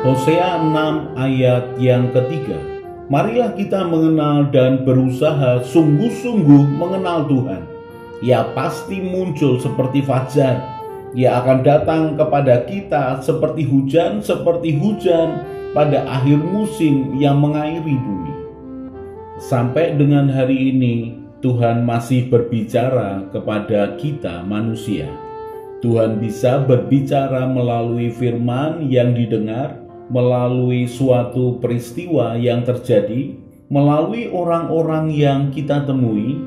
Hosea 6 ayat yang ketiga. Marilah kita mengenal dan berusaha sungguh-sungguh mengenal Tuhan. Ia pasti muncul seperti fajar. Ia akan datang kepada kita seperti hujan pada akhir musim yang mengairi bumi. Sampai dengan hari ini, Tuhan masih berbicara kepada kita manusia. Tuhan bisa berbicara melalui firman yang didengar, melalui suatu peristiwa yang terjadi, melalui orang-orang yang kita temui,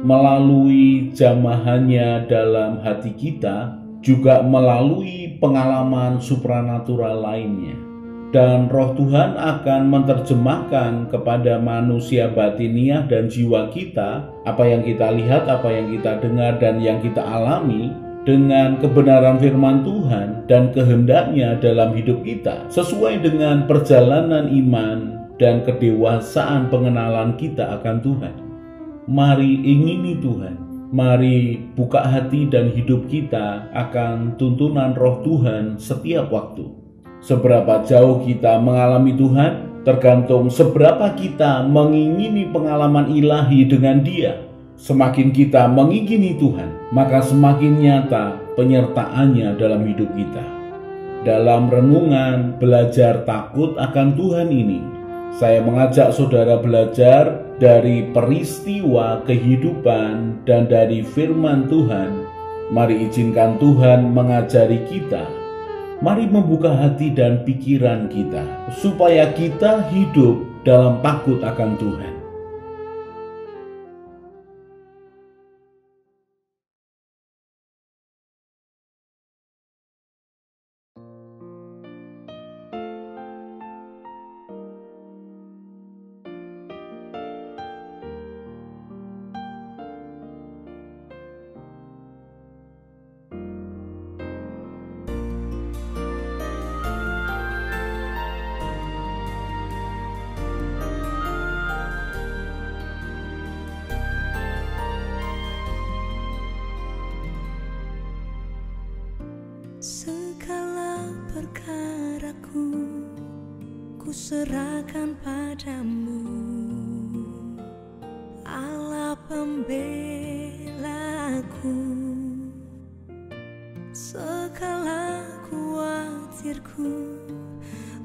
melalui jamahannya dalam hati kita, juga melalui pengalaman supranatural lainnya. Dan Roh Tuhan akan menerjemahkan kepada manusia batiniah dan jiwa kita apa yang kita lihat, apa yang kita dengar, dan yang kita alami dengan kebenaran firman Tuhan dan kehendaknya dalam hidup kita, sesuai dengan perjalanan iman dan kedewasaan pengenalan kita akan Tuhan. Mari ingini Tuhan, mari buka hati dan hidup kita akan tuntunan Roh Tuhan setiap waktu. Seberapa jauh kita mengalami Tuhan, tergantung seberapa kita mengingini pengalaman ilahi dengan Dia. Semakin kita mengingini Tuhan, maka semakin nyata penyertaannya dalam hidup kita. Dalam renungan belajar takut akan Tuhan ini, saya mengajak saudara belajar dari peristiwa kehidupan dan dari firman Tuhan. Mari izinkan Tuhan mengajari kita. Mari membuka hati dan pikiran kita, supaya kita hidup dalam takut akan Tuhan. Segala perkaraku ku serahkan padamu, Allah pembelaku. Segala khawatirku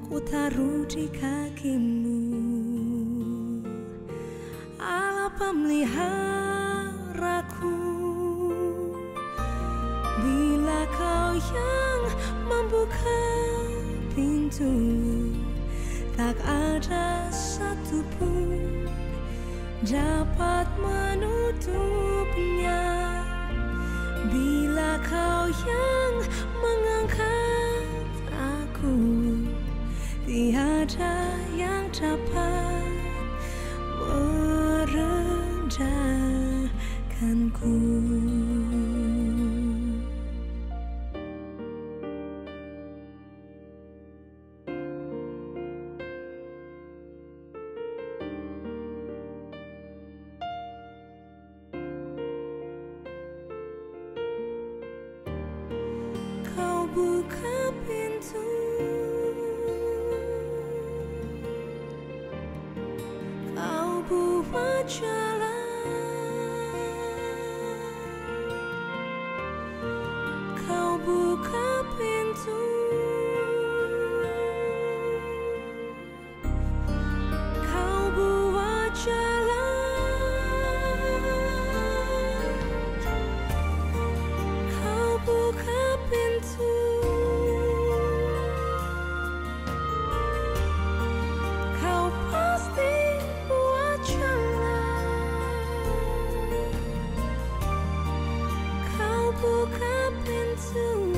ku taruh di kakimu, Allah pemeliharaku. Bila Kau yang membuka pintu, tak ada satupun dapat menutupnya. Bila Kau yang mengangkat aku, tiada yang dapat merendahkanku. Buka pintu, Kau buat jalan, Kau buka pintu, Kau buat jalan, Kau buka pintu. Buka pintu,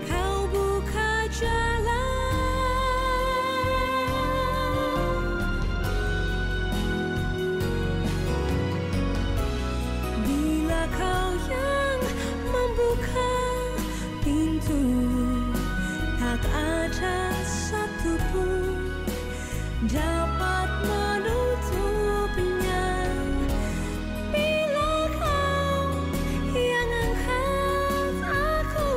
Kau buka jalan. Bila Kau yang membuka pintu, tak ada satupun dapat menutupnya. Bila Kau yang angkat aku,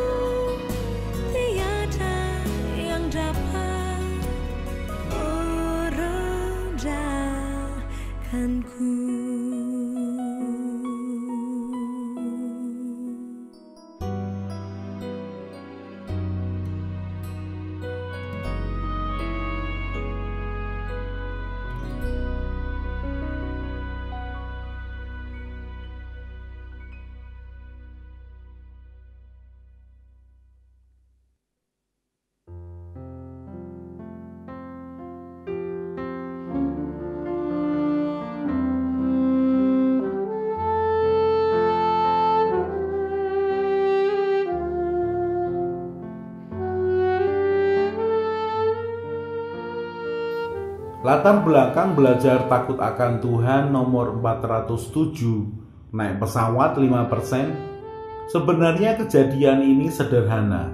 Latar belakang belajar takut akan Tuhan nomor 407, naik pesawat 5%. Sebenarnya kejadian ini sederhana.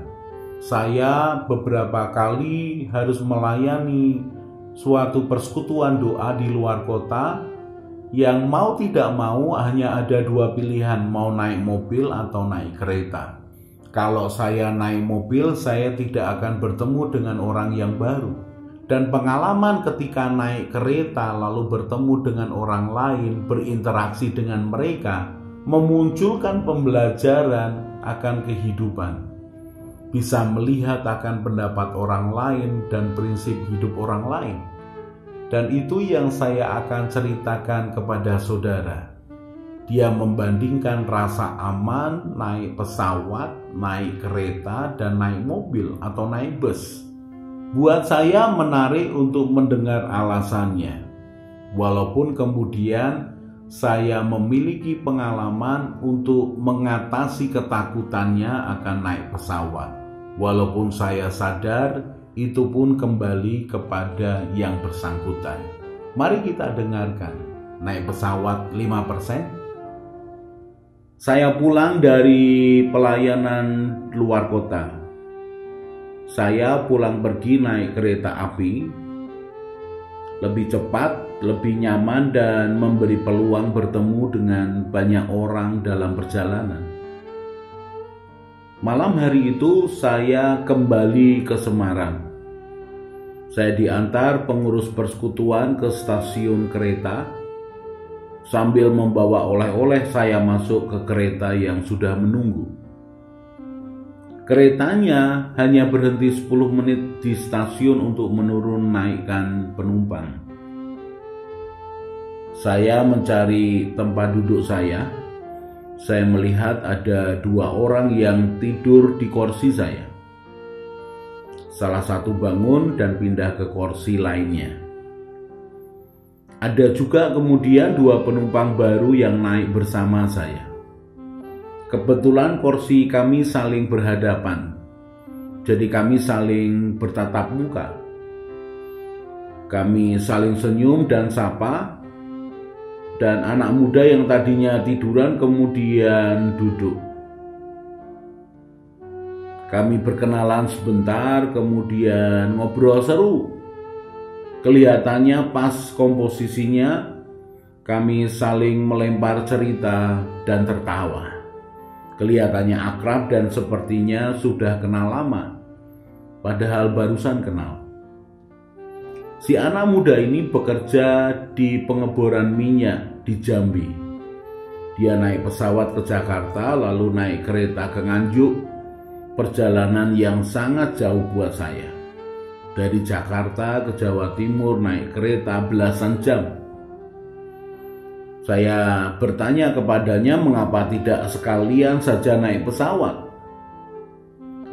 Saya beberapa kali harus melayani suatu persekutuan doa di luar kota yang mau tidak mau hanya ada dua pilihan, mau naik mobil atau naik kereta. Kalau saya naik mobil, saya tidak akan bertemu dengan orang yang baru. Dan pengalaman ketika naik kereta lalu bertemu dengan orang lain, berinteraksi dengan mereka, memunculkan pembelajaran akan kehidupan. Bisa melihat akan pendapat orang lain dan prinsip hidup orang lain. Dan itu yang saya akan ceritakan kepada saudara. Dia membandingkan rasa aman naik pesawat, naik kereta, dan naik mobil atau naik bus. Buat saya menarik untuk mendengar alasannya. Walaupun kemudian saya memiliki pengalaman untuk mengatasi ketakutannya akan naik pesawat. Walaupun saya sadar itu pun kembali kepada yang bersangkutan. Mari kita dengarkan. Naik pesawat 5%. Saya pulang dari pelayanan luar kota. Saya pulang pergi naik kereta api, lebih cepat, lebih nyaman, dan memberi peluang bertemu dengan banyak orang dalam perjalanan. Malam hari itu saya kembali ke Semarang. Saya diantar pengurus persekutuan ke stasiun kereta. Sambil membawa oleh-oleh, saya masuk ke kereta yang sudah menunggu. Keretanya hanya berhenti 10 menit di stasiun untuk menurun naikkan penumpang. Saya mencari tempat duduk saya. Saya melihat ada dua orang yang tidur di kursi saya. Salah satu bangun dan pindah ke kursi lainnya. Ada juga kemudian dua penumpang baru yang naik bersama saya. Kebetulan kursi kami saling berhadapan, jadi kami saling bertatap muka. Kami saling senyum dan sapa, dan anak muda yang tadinya tiduran kemudian duduk. Kami berkenalan sebentar, kemudian ngobrol seru. Kelihatannya pas komposisinya, kami saling melempar cerita dan tertawa. Kelihatannya akrab dan sepertinya sudah kenal lama, padahal barusan kenal. Si anak muda ini bekerja di pengeboran minyak di Jambi. Dia naik pesawat ke Jakarta lalu naik kereta ke Nganjuk, perjalanan yang sangat jauh buat saya. Dari Jakarta ke Jawa Timur naik kereta belasan jam. Saya bertanya kepadanya mengapa tidak sekalian saja naik pesawat.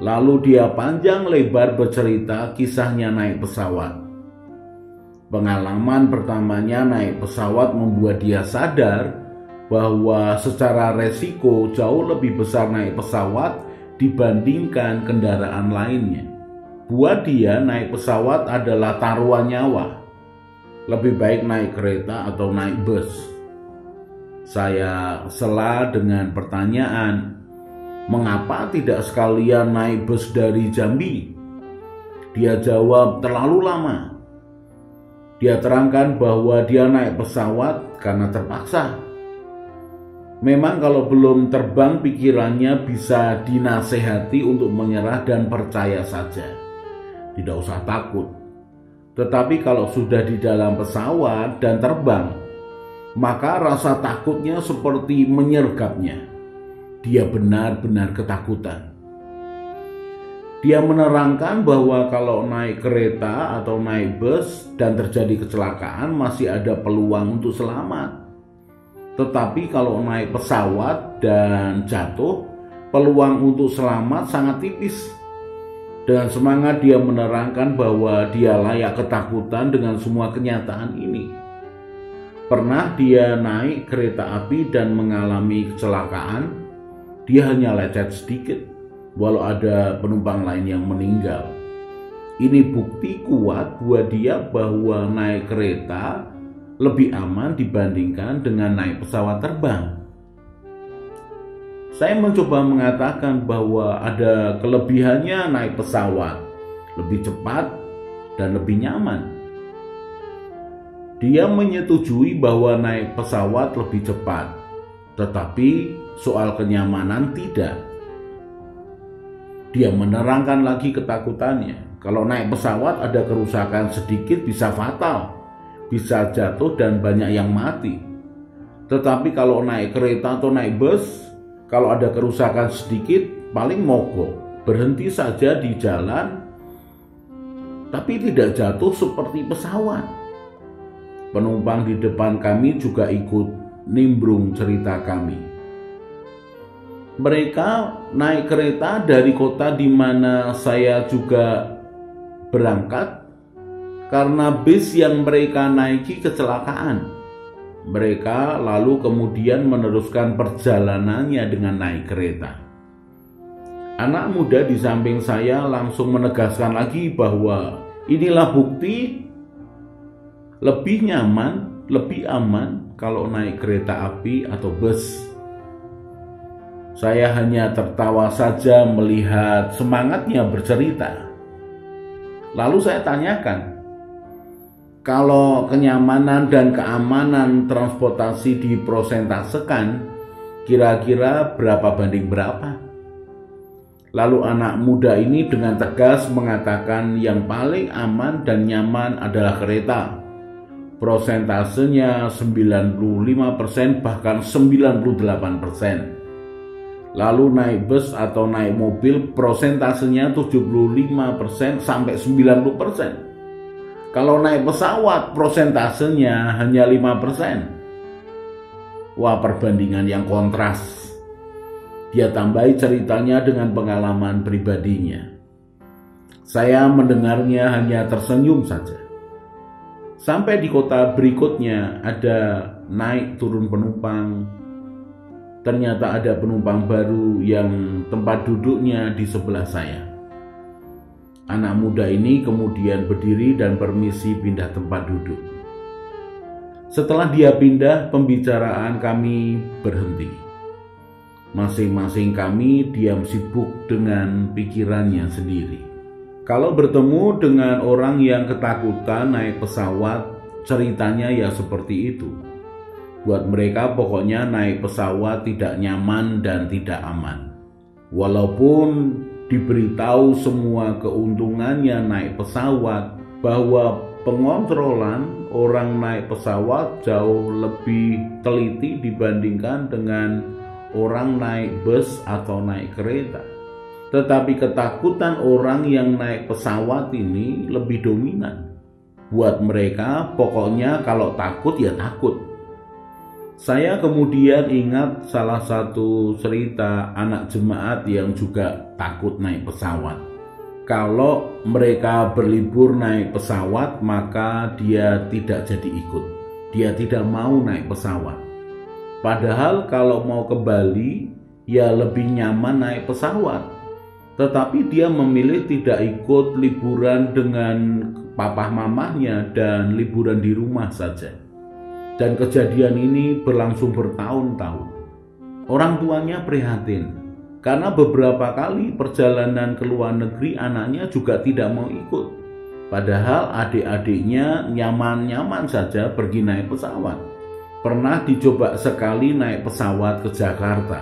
Lalu dia panjang lebar bercerita kisahnya naik pesawat. Pengalaman pertamanya naik pesawat membuat dia sadar bahwa secara resiko jauh lebih besar naik pesawat dibandingkan kendaraan lainnya. Buat dia naik pesawat adalah taruhan nyawa. Lebih baik naik kereta atau naik bus. Saya sela dengan pertanyaan, mengapa tidak sekalian naik bus dari Jambi? Dia jawab, terlalu lama. Dia terangkan bahwa dia naik pesawat karena terpaksa. Memang kalau belum terbang pikirannya bisa dinasehati untuk menyerah dan percaya saja. Tidak usah takut. Tetapi kalau sudah di dalam pesawat dan terbang, maka rasa takutnya seperti menyergapnya. Dia benar-benar ketakutan. Dia menerangkan bahwa kalau naik kereta atau naik bus dan terjadi kecelakaan masih ada peluang untuk selamat. Tetapi kalau naik pesawat dan jatuh, peluang untuk selamat sangat tipis. Dengan semangat dia menerangkan bahwa dia layak ketakutan dengan semua kenyataan ini. Pernah dia naik kereta api dan mengalami kecelakaan. Dia hanya lecet sedikit, walau ada penumpang lain yang meninggal. Ini bukti kuat buat dia bahwa naik kereta lebih aman dibandingkan dengan naik pesawat terbang. Saya mencoba mengatakan bahwa ada kelebihannya naik pesawat, lebih cepat dan lebih nyaman. Dia menyetujui bahwa naik pesawat lebih cepat, tetapi soal kenyamanan tidak. Dia menerangkan lagi ketakutannya. Kalau naik pesawat ada kerusakan sedikit bisa fatal, bisa jatuh dan banyak yang mati. Tetapi kalau naik kereta atau naik bus, kalau ada kerusakan sedikit paling mogok, berhenti saja di jalan, tapi tidak jatuh seperti pesawat. Penumpang di depan kami juga ikut nimbrung cerita kami. Mereka naik kereta dari kota di mana saya juga berangkat karena bis yang mereka naiki kecelakaan. Mereka lalu kemudian meneruskan perjalanannya dengan naik kereta. Anak muda di samping saya langsung menegaskan lagi bahwa inilah bukti lebih nyaman, lebih aman kalau naik kereta api atau bus. Saya hanya tertawa saja melihat semangatnya bercerita. Lalu saya tanyakan, kalau kenyamanan dan keamanan transportasi diprosentasekan, kira-kira berapa banding berapa? Lalu anak muda ini dengan tegas mengatakan yang paling aman dan nyaman adalah kereta. Prosentasenya 95% bahkan 98%. Lalu naik bus atau naik mobil prosentasenya 75% sampai 90%. Kalau naik pesawat prosentasenya hanya 5%. Wah, perbandingan yang kontras. Dia tambahi ceritanya dengan pengalaman pribadinya. Saya mendengarnya hanya tersenyum saja. Sampai di kota berikutnya ada naik turun penumpang. Ternyata ada penumpang baru yang tempat duduknya di sebelah saya. Anak muda ini kemudian berdiri dan permisi pindah tempat duduk. Setelah dia pindah, pembicaraan kami berhenti. Masing-masing kami diam sibuk dengan pikirannya sendiri. Kalau bertemu dengan orang yang ketakutan naik pesawat, ceritanya ya seperti itu. Buat mereka pokoknya naik pesawat tidak nyaman dan tidak aman. Walaupun diberitahu semua keuntungannya naik pesawat, bahwa pengontrolan orang naik pesawat jauh lebih teliti dibandingkan dengan orang naik bus atau naik kereta. Tetapi ketakutan orang yang naik pesawat ini lebih dominan. Buat mereka pokoknya kalau takut ya takut. Saya kemudian ingat salah satu cerita anak jemaat yang juga takut naik pesawat. Kalau mereka berlibur naik pesawat, maka dia tidak jadi ikut. Dia tidak mau naik pesawat. Padahal kalau mau ke Bali, ya lebih nyaman naik pesawat. Tetapi dia memilih tidak ikut liburan dengan papa mamahnya dan liburan di rumah saja. Dan kejadian ini berlangsung bertahun-tahun. Orang tuanya prihatin karena beberapa kali perjalanan ke luar negeri anaknya juga tidak mau ikut. Padahal adik-adiknya nyaman-nyaman saja pergi naik pesawat. Pernah dicoba sekali naik pesawat ke Jakarta,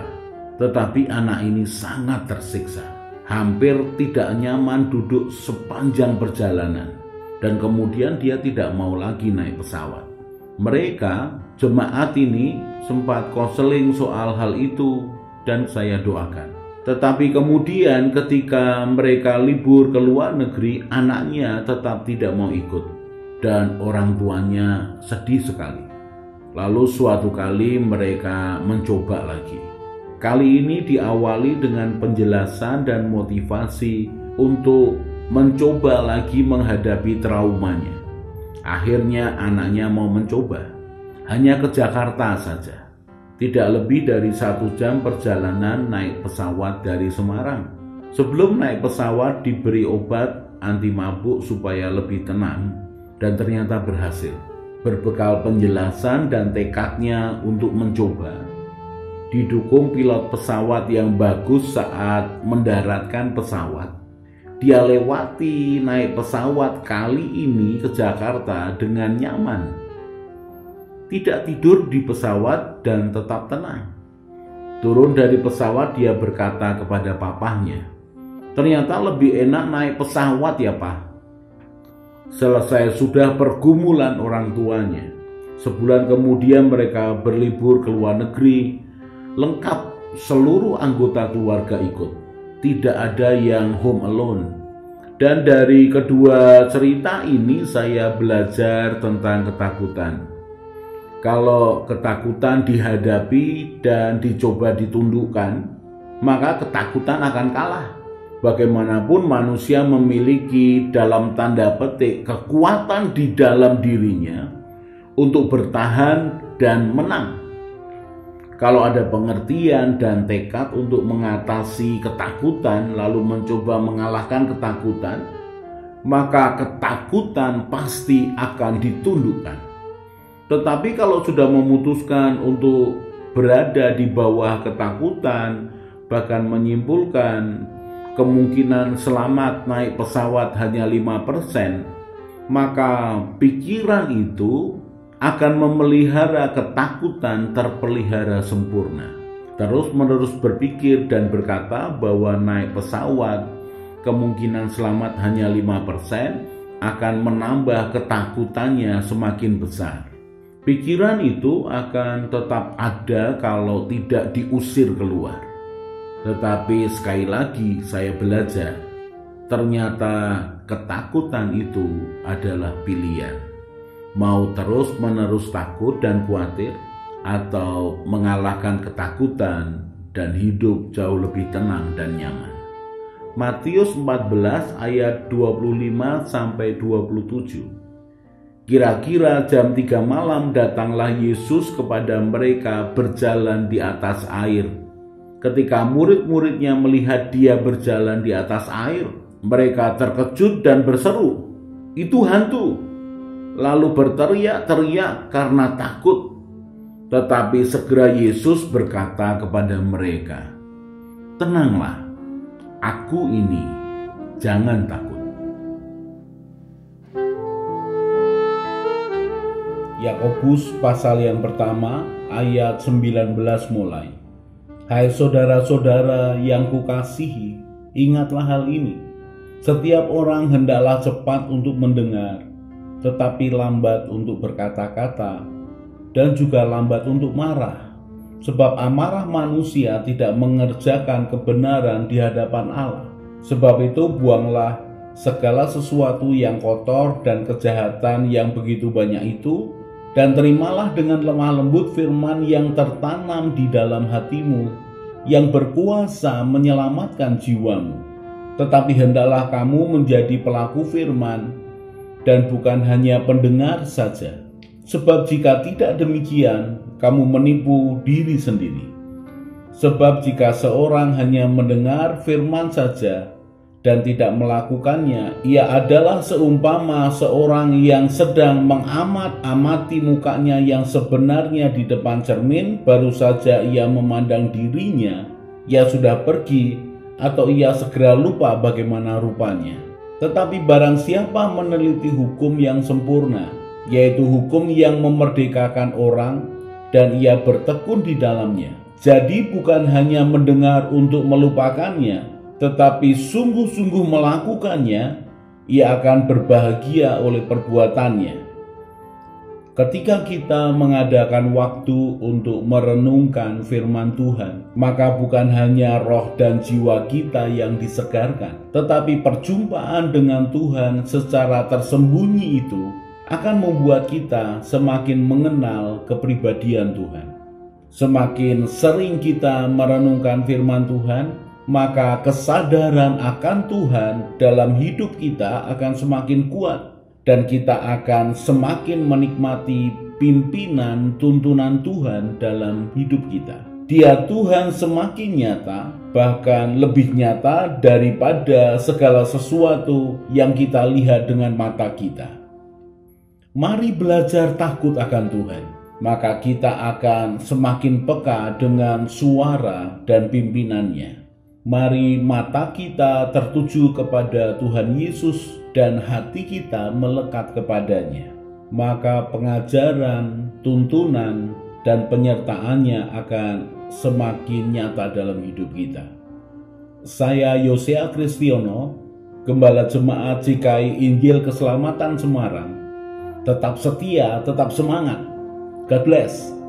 tetapi anak ini sangat tersiksa. Hampir tidak nyaman duduk sepanjang perjalanan. Dan kemudian dia tidak mau lagi naik pesawat. Mereka, jemaat ini sempat konseling soal hal itu dan saya doakan. Tetapi kemudian ketika mereka libur ke luar negeri, anaknya tetap tidak mau ikut. Dan orang tuanya sedih sekali. Lalu suatu kali mereka mencoba lagi. Kali ini diawali dengan penjelasan dan motivasi untuk mencoba lagi menghadapi traumanya. Akhirnya anaknya mau mencoba, hanya ke Jakarta saja. Tidak lebih dari 1 jam perjalanan naik pesawat dari Semarang. Sebelum naik pesawat diberi obat anti mabuk supaya lebih tenang, dan ternyata berhasil. Berbekal penjelasan dan tekadnya untuk mencoba, didukung pilot pesawat yang bagus saat mendaratkan pesawat, dia lewati naik pesawat kali ini ke Jakarta dengan nyaman. Tidak tidur di pesawat dan tetap tenang. Turun dari pesawat, dia berkata kepada papahnya, "Ternyata lebih enak naik pesawat ya, Pak." Selesai sudah pergumulan orang tuanya. Sebulan kemudian mereka berlibur ke luar negeri, lengkap seluruh anggota keluarga ikut. Tidak ada yang home alone. Dan dari kedua cerita ini saya belajar tentang ketakutan. Kalau ketakutan dihadapi dan dicoba ditundukkan, maka ketakutan akan kalah. Bagaimanapun manusia memiliki dalam tanda petik kekuatan di dalam dirinya untuk bertahan dan menang. Kalau ada pengertian dan tekad untuk mengatasi ketakutan lalu mencoba mengalahkan ketakutan, maka ketakutan pasti akan ditundukkan. Tetapi kalau sudah memutuskan untuk berada di bawah ketakutan, bahkan menyimpulkan kemungkinan selamat naik pesawat hanya 5%, maka pikiran itu akan memelihara ketakutan terpelihara sempurna. Terus-menerus berpikir dan berkata bahwa naik pesawat kemungkinan selamat hanya 5% akan menambah ketakutannya semakin besar. Pikiran itu akan tetap ada kalau tidak diusir keluar. Tetapi sekali lagi saya belajar, ternyata ketakutan itu adalah pilihan. Mau terus-menerus takut dan khawatir, atau mengalahkan ketakutan dan hidup jauh lebih tenang dan nyaman. Matius 14 ayat 25-27. Kira-kira jam 3 malam datanglah Yesus kepada mereka berjalan di atas air. Ketika murid-muridnya melihat dia berjalan di atas air, mereka terkejut dan berseru, "Itu hantu!" Lalu berteriak-teriak karena takut. Tetapi segera Yesus berkata kepada mereka, "Tenanglah, Aku ini, jangan takut." Yakobus pasal yang pertama ayat 19 mulai. Hai saudara-saudara yang kukasihi, ingatlah hal ini. Setiap orang hendaklah cepat untuk mendengar, tetapi lambat untuk berkata-kata, dan juga lambat untuk marah. Sebab amarah manusia tidak mengerjakan kebenaran di hadapan Allah. Sebab itu buanglah segala sesuatu yang kotor dan kejahatan yang begitu banyak itu, dan terimalah dengan lemah lembut firman yang tertanam di dalam hatimu, yang berkuasa menyelamatkan jiwamu. Tetapi hendaklah kamu menjadi pelaku firman, dan bukan hanya pendengar saja. Sebab jika tidak demikian, kamu menipu diri sendiri. Sebab jika seorang hanya mendengar firman saja, dan tidak melakukannya, ia adalah seumpama seorang yang sedang mengamat-amati mukanya yang sebenarnya di depan cermin. Baru saja ia memandang dirinya, ia sudah pergi, atau ia segera lupa bagaimana rupanya. Tetapi barang siapa meneliti hukum yang sempurna, yaitu hukum yang memerdekakan orang, dan ia bertekun di dalamnya, jadi bukan hanya mendengar untuk melupakannya, tetapi sungguh-sungguh melakukannya, ia akan berbahagia oleh perbuatannya. Ketika kita mengadakan waktu untuk merenungkan firman Tuhan, maka bukan hanya roh dan jiwa kita yang disegarkan, tetapi perjumpaan dengan Tuhan secara tersembunyi itu akan membuat kita semakin mengenal kepribadian Tuhan. Semakin sering kita merenungkan firman Tuhan, maka kesadaran akan Tuhan dalam hidup kita akan semakin kuat, dan kita akan semakin menikmati pimpinan tuntunan Tuhan dalam hidup kita. Dia Tuhan semakin nyata, bahkan lebih nyata daripada segala sesuatu yang kita lihat dengan mata kita. Mari belajar takut akan Tuhan, maka kita akan semakin peka dengan suara dan pimpinannya. Mari mata kita tertuju kepada Tuhan Yesus dan hati kita melekat kepadanya. Maka pengajaran, tuntunan, dan penyertaannya akan semakin nyata dalam hidup kita. Saya Yosea Kristiono, Gembala Jemaat GKI Injil Keselamatan Semarang. Tetap setia, tetap semangat. God bless.